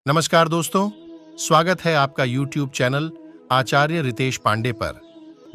नमस्कार दोस्तों, स्वागत है आपका YouTube चैनल आचार्य रितेश पांडे पर।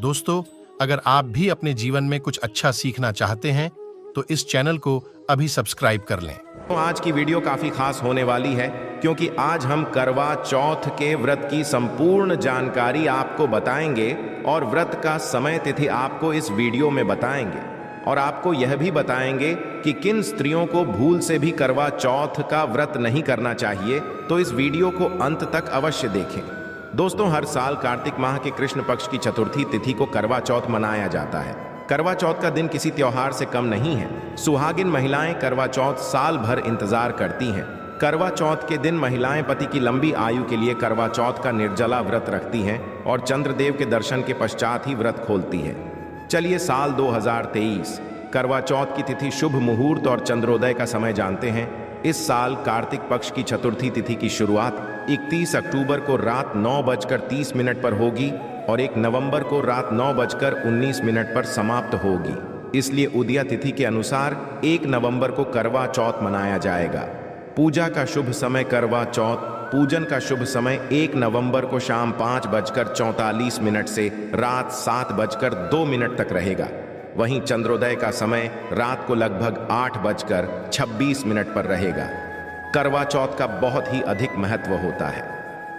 दोस्तों, अगर आप भी अपने जीवन में कुछ अच्छा सीखना चाहते हैं, तो इस चैनल को अभी सब्सक्राइब कर लें। तो आज की वीडियो काफी खास होने वाली है क्योंकि आज हम करवा चौथ के व्रत की संपूर्ण जानकारी आपको बताएंगे और व्रत का समय तिथि आपको इस वीडियो में बताएंगे और आपको यह भी बताएंगे कि किन स्त्रियों को भूल से भी करवा चौथ का व्रत नहीं करना चाहिए। तो इस वीडियो को अंत तक अवश्य देखें। दोस्तों, हर साल कार्तिक माह के कृष्ण पक्ष की चतुर्थी तिथि को करवा चौथ मनाया जाता है। करवा चौथ का दिन किसी त्योहार से कम नहीं है। सुहागिन महिलाएं करवा चौथ साल भर इंतजार करती हैं। करवा चौथ के दिन महिलाएं पति की लंबी आयु के लिए करवा चौथ का निर्जला व्रत रखती हैं और चंद्रदेव के दर्शन के पश्चात ही व्रत खोलती हैं। चलिए साल 2023 करवा चौथ की तिथि, शुभ मुहूर्त और चंद्रोदय का समय जानते हैं। इस साल कार्तिक पक्ष की चतुर्थी तिथि की शुरुआत 31 अक्टूबर को रात 9:30 पर होगी और 1 नवंबर को रात 9:19 पर समाप्त होगी। इसलिए उदया तिथि के अनुसार 1 नवंबर को करवा चौथ मनाया जाएगा। पूजा का शुभ समय करवा चौथ पूजन का शुभ समय 1 नवंबर को शाम 5:44 से रात 7:02 तक रहेगा। वहीं चंद्रोदय का समय रात को लगभग 8:26 पर रहेगा। करवा चौथ का बहुत ही अधिक महत्व होता है।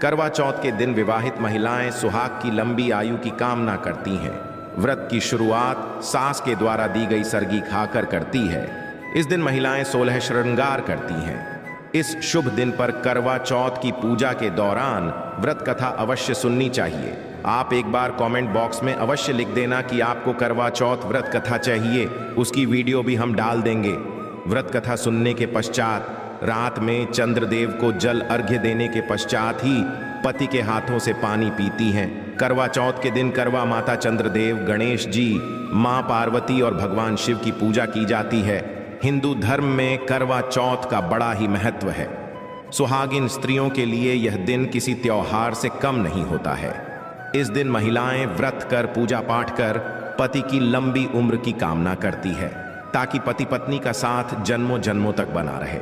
करवा चौथ के दिन विवाहित महिलाएं सुहाग की लंबी आयु की कामना करती हैं। व्रत की शुरुआत सास के द्वारा दी गई सरगी खाकर करती है। इस दिन महिलाएं 16 श्रृंगार करती हैं। इस शुभ दिन पर करवा चौथ की पूजा के दौरान व्रत कथा अवश्य सुननी चाहिए। आप एक बार कमेंट बॉक्स में अवश्य लिख देना कि आपको करवा चौथ व्रत कथा चाहिए, उसकी वीडियो भी हम डाल देंगे। व्रत कथा सुनने के पश्चात रात में चंद्रदेव को जल अर्घ्य देने के पश्चात ही पति के हाथों से पानी पीती हैं। करवा चौथ के दिन करवा माता चंद्रदेव, गणेश जी, माँ पार्वती और भगवान शिव की पूजा की जाती है। हिंदू धर्म में करवा चौथ का बड़ा ही महत्व है। सुहागिन स्त्रियों के लिए यह दिन किसी त्योहार से कम नहीं होता है। इस दिन महिलाएं व्रत कर, पूजा पाठ कर पति की लंबी उम्र की कामना करती है ताकि पति पत्नी का साथ जन्मों जन्मों तक बना रहे।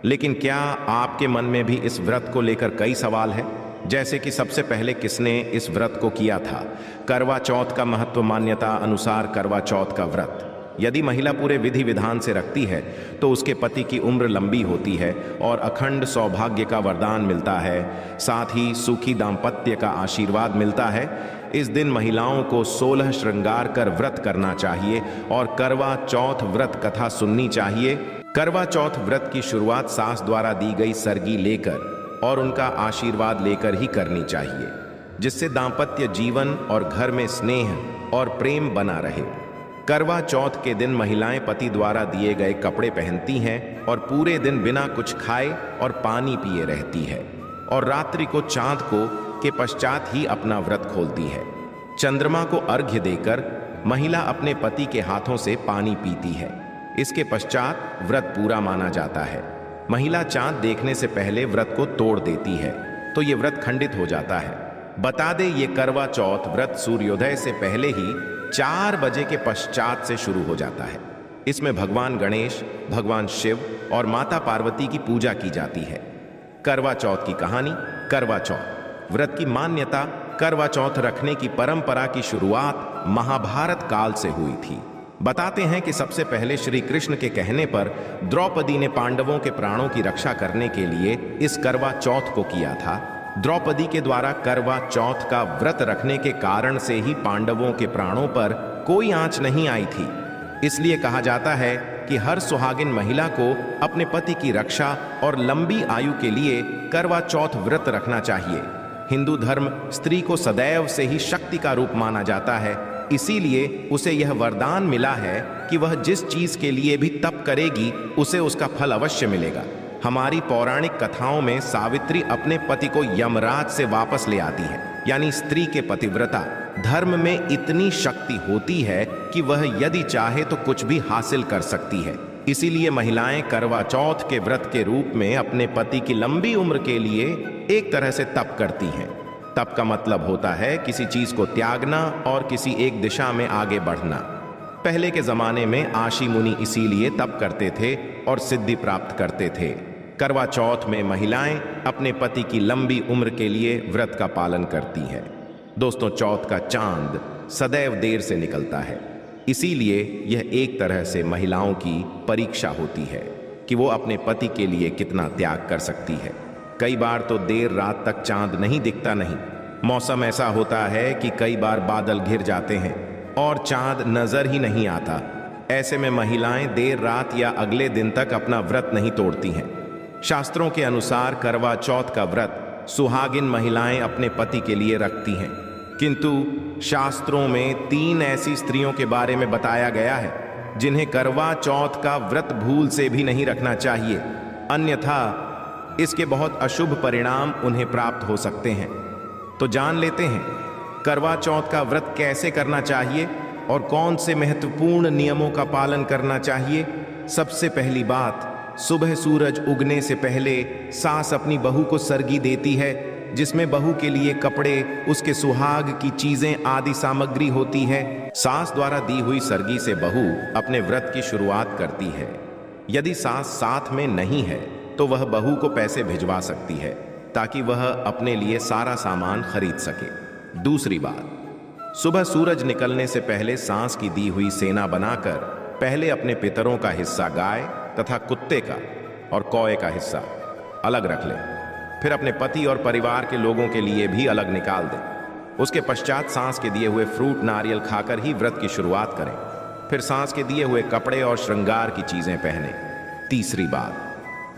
लेकिन क्या आपके मन में भी इस व्रत को लेकर कई सवाल है, जैसे कि सबसे पहले किसने इस व्रत को किया था? करवा चौथ का महत्व। मान्यता अनुसार करवा चौथ का व्रत यदि महिला पूरे विधि विधान से रखती है तो उसके पति की उम्र लंबी होती है और अखंड सौभाग्य का वरदान मिलता है। साथ ही सुखी दाम्पत्य का आशीर्वाद मिलता है। इस दिन महिलाओं को 16 श्रृंगार कर व्रत करना चाहिए और करवा चौथ व्रत कथा सुननी चाहिए। करवा चौथ व्रत की शुरुआत सास द्वारा दी गई सरगी लेकर और उनका आशीर्वाद लेकर ही करनी चाहिए, जिससे दाम्पत्य जीवन और घर में स्नेह और प्रेम बना रहे। करवा चौथ के दिन महिलाएं पति द्वारा दिए गए कपड़े पहनती हैं और पूरे दिन बिना कुछ खाए और पानी पिए रहती है और रात्रि को चांद को के पश्चात ही अपना व्रत खोलती है। चंद्रमा को अर्घ्य देकर महिला अपने पति के हाथों से पानी पीती है। इसके पश्चात व्रत पूरा माना जाता है। महिला चांद देखने से पहले व्रत को तोड़ देती है तो ये व्रत खंडित हो जाता है। बता दें, ये करवा चौथ व्रत सूर्योदय से पहले ही 4 बजे के पश्चात से शुरू हो जाता है। इसमें भगवान गणेश, भगवान शिव और माता पार्वती की पूजा की जाती है। करवा चौथ की कहानी। करवा चौथ व्रत की मान्यता। करवा चौथ रखने की परंपरा की शुरुआत महाभारत काल से हुई थी। बताते हैं कि सबसे पहले श्री कृष्ण के कहने पर द्रौपदी ने पांडवों के प्राणों की रक्षा करने के लिए इस करवा चौथ को किया था। द्रौपदी के द्वारा करवा चौथ का व्रत रखने के कारण से ही पांडवों के प्राणों पर कोई आंच नहीं आई थी। इसलिए कहा जाता है कि हर सुहागिन महिला को अपने पति की रक्षा और लंबी आयु के लिए करवा चौथ व्रत रखना चाहिए। हिंदू धर्म स्त्री को सदैव से ही शक्ति का रूप माना जाता है, इसीलिए उसे यह वरदान मिला है कि वह जिस चीज के लिए भी तप करेगी उसे उसका फल अवश्य मिलेगा। हमारी पौराणिक कथाओं में सावित्री अपने पति को यमराज से वापस ले आती है, यानी स्त्री के पतिव्रता धर्म में इतनी शक्ति होती है कि वह यदि चाहे तो कुछ भी हासिल कर सकती है। इसीलिए महिलाएं करवा चौथ के व्रत के रूप में अपने पति की लंबी उम्र के लिए एक तरह से तप करती हैं। तप का मतलब होता है किसी चीज को त्यागना और किसी एक दिशा में आगे बढ़ना। पहले के जमाने में आशी मुनि इसीलिए तप करते थे और सिद्धि प्राप्त करते थे। करवा चौथ में महिलाएं अपने पति की लंबी उम्र के लिए व्रत का पालन करती हैं। दोस्तों, चौथ का चांद सदैव देर से निकलता है, इसीलिए यह एक तरह से महिलाओं की परीक्षा होती है कि वो अपने पति के लिए कितना त्याग कर सकती है। कई बार तो देर रात तक चांद नहीं दिखता नहीं, मौसम ऐसा होता है कि कई बार बादल घिर जाते हैं और चांद नजर ही नहीं आता। ऐसे में महिलाएं देर रात या अगले दिन तक अपना व्रत नहीं तोड़ती हैं। शास्त्रों के अनुसार करवा चौथ का व्रत सुहागिन महिलाएं अपने पति के लिए रखती हैं, किंतु शास्त्रों में 3 ऐसी स्त्रियों के बारे में बताया गया है जिन्हें करवा चौथ का व्रत भूल से भी नहीं रखना चाहिए, अन्यथा इसके बहुत अशुभ परिणाम उन्हें प्राप्त हो सकते हैं। तो जान लेते हैं करवा चौथ का व्रत कैसे करना चाहिए और कौन से महत्वपूर्ण नियमों का पालन करना चाहिए। सबसे पहली बात, सुबह सूरज उगने से पहले सास अपनी बहू को सरगी देती है, जिसमें बहू के लिए कपड़े, उसके सुहाग की चीजें आदि सामग्री होती है। सास द्वारा दी हुई सरगी से बहू अपने व्रत की शुरुआत करती है। यदि सास साथ में नहीं है तो वह बहू को पैसे भिजवा सकती है ताकि वह अपने लिए सारा सामान खरीद सके। दूसरी बात, सुबह सूरज निकलने से पहले सास की दी हुई सेना बनाकर पहले अपने पितरों का हिस्सा गाय तथा कुत्ते का और कौए का हिस्सा अलग रख ले, फिर अपने पति और परिवार के लोगों के लिए भी अलग निकाल दें। उसके पश्चात सांस के दिए हुए फ्रूट नारियल खाकर ही व्रत की शुरुआत करें, फिर सांस के दिए हुए कपड़े और श्रृंगार की चीजें पहने। तीसरी बात,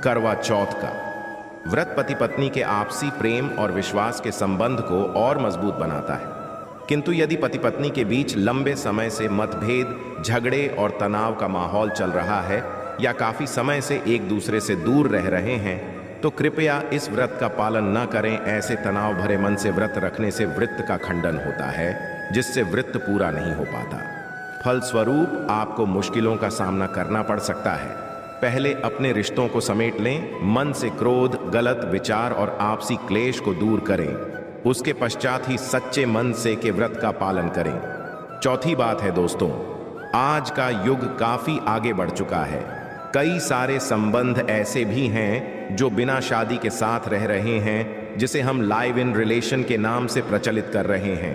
करवा चौथ का व्रत पति पत्नी के आपसी प्रेम और विश्वास के संबंध को और मजबूत बनाता है, किंतु यदि पति पत्नी के बीच लंबे समय से मतभेद, झगड़े और तनाव का माहौल चल रहा है या काफी समय से एक दूसरे से दूर रह रहे हैं तो कृपया इस व्रत का पालन न करें। ऐसे तनाव भरे मन से व्रत रखने से वृत्त का खंडन होता है, जिससे व्रत पूरा नहीं हो पाता। फलस्वरूप आपको मुश्किलों का सामना करना पड़ सकता है। पहले अपने रिश्तों को समेट लें, मन से क्रोध, गलत विचार और आपसी क्लेश को दूर करें, उसके पश्चात ही सच्चे मन से के व्रत का पालन करें। चौथी बात है दोस्तों, आज का युग काफी आगे बढ़ चुका है। कई सारे संबंध ऐसे भी हैं जो बिना शादी के साथ रह रहे हैं, जिसे हम लाइव इन रिलेशन के नाम से प्रचलित कर रहे हैं।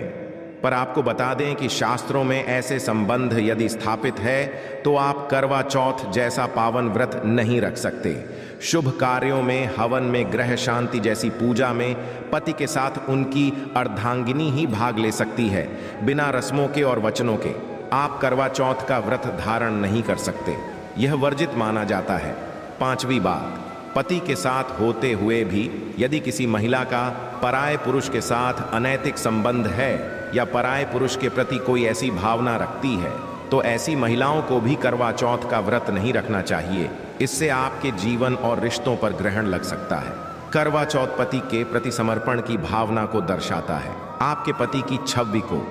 पर आपको बता दें कि शास्त्रों में ऐसे संबंध यदि स्थापित है तो आप करवा चौथ जैसा पावन व्रत नहीं रख सकते। शुभ कार्यों में, हवन में, ग्रह शांति जैसी पूजा में पति के साथ उनकी अर्धांगिनी ही भाग ले सकती है। बिना रस्मों के और वचनों के आप करवा चौथ का व्रत धारण नहीं कर सकते, यह वर्जित माना जाता है। पांचवी बात, पति के साथ होते हुए भी यदि किसी महिला का पराये पुरुष के साथ अनैतिक संबंध है या पराये पुरुष के प्रति कोई ऐसी भावना रखती है तो ऐसी महिलाओं को भी करवा चौथ का व्रत नहीं रखना चाहिए। इससे आपके जीवन और रिश्तों पर ग्रहण लग सकता है। करवा चौथ पति के प्रति समर्पण की भावना को दर्शाता है। आपके पति की छवि को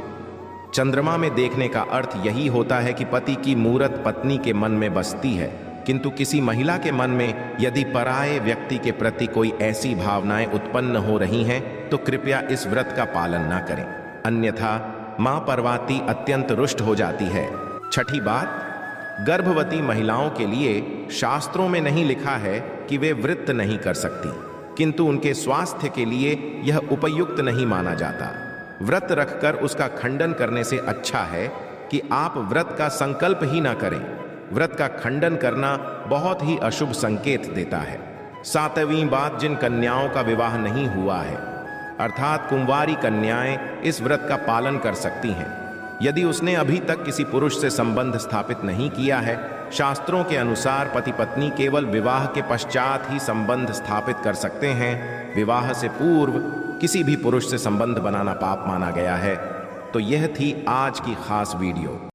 चंद्रमा में देखने का अर्थ यही होता है कि पति की मूरत पत्नी के मन में बसती है, किंतु किसी महिला के मन में यदि पराये व्यक्ति के प्रति कोई ऐसी भावनाएं उत्पन्न हो रही हैं तो कृपया इस व्रत का पालन न करें, अन्यथा मां पार्वती अत्यंत रुष्ट हो जाती है। छठी बात, गर्भवती महिलाओं के लिए शास्त्रों में नहीं लिखा है कि वे व्रत नहीं कर सकती, किंतु उनके स्वास्थ्य के लिए यह उपयुक्त नहीं माना जाता। व्रत रखकर उसका खंडन करने से अच्छा है कि आप व्रत का संकल्प ही ना करें। व्रत का खंडन करना बहुत ही अशुभ संकेत देता है। सातवीं बात, जिन कन्याओं का विवाह नहीं हुआ है अर्थात कुंवारी कन्याएं इस व्रत का पालन कर सकती हैं। यदि उसने अभी तक किसी पुरुष से संबंध स्थापित नहीं किया है, शास्त्रों के अनुसार पति पत्नी केवल विवाह के पश्चात ही संबंध स्थापित कर सकते हैं। विवाह से पूर्व किसी भी पुरुष से संबंध बनाना पाप माना गया है। तो यह थी आज की खास वीडियो।